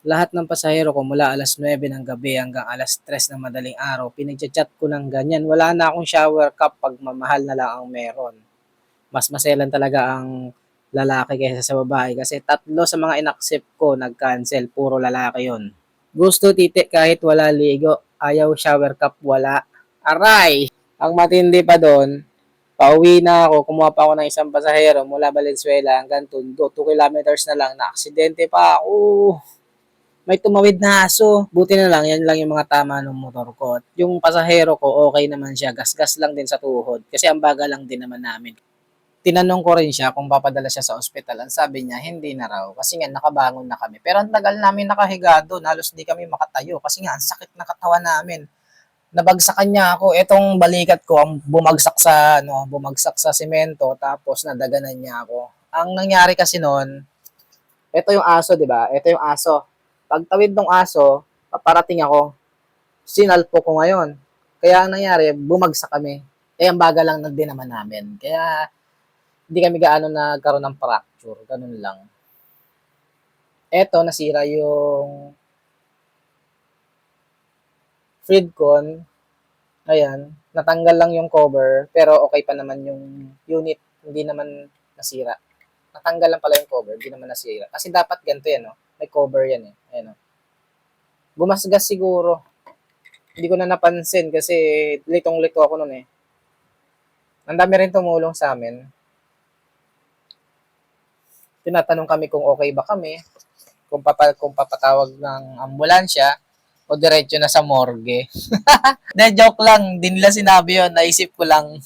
Lahat ng pasahero ko mula 9:00 ng gabi hanggang 3:00 ng madaling araw, pinagcha-chat ko ng ganyan. Wala na akong shower cup, pagmamahal na lang ang meron. Mas maselan talaga ang lalaki kaysa sa babae kasi 3 sa mga in-accept ko nag-cancel, puro lalaki yon. Gusto titi kahit wala ligo, ayaw shower cup wala. Aray! Ang matindi pa doon, pauwi na ako, kumuha pa ako ng isang pasahero mula Valenzuela hanggang Tondo, 2 kilometers na lang, na aksidente pa ako. May tumawid na aso. Buti na lang, yan lang yung mga tama ng motor ko. At yung pasahero ko, okay naman siya. Gas-gas lang din sa tuhod. Kasi ang baga lang din naman namin. Tinanong ko rin siya kung papadala siya sa ospital. Ang sabi niya, hindi na raw. Kasi nga, nakabangon na kami. Pero ang tagal namin nakahiga doon. Halos di kami makatayo. Kasi nga, ang sakit na katawan namin. Nabagsakan niya ako. Etong balikat ko, ang bumagsak sa semento. Tapos nadaganan niya ako. Ang nangyari kasi noon, ito yung aso, di ba? Ito yung aso. Pagtawid ng aso, paparating ako, sinalpo ko ngayon. Kaya ang nangyari, bumagsak kami. Eh, ang baga lang din naman namin. Kaya, hindi kami gaano nagkaroon ng fracture. Ganun lang. Eto, nasira yung Freedcon. Ayan, natanggal lang yung cover, pero okay pa naman yung unit. Hindi naman nasira. Natanggal lang pala yung cover, hindi naman nasira. Kasi dapat ganito yan, no? May cover yan eh. Ayan, no? Gumasgas siguro. Hindi ko na napansin kasi litong-lito ako nun eh. Ang dami rin tumulong sa amin. Tinatanong kami kung okay ba kami, kung papatawag ng ambulansya, o diretso na sa morgue. De, joke lang. Di nila sinabi yun. Naisip ko lang.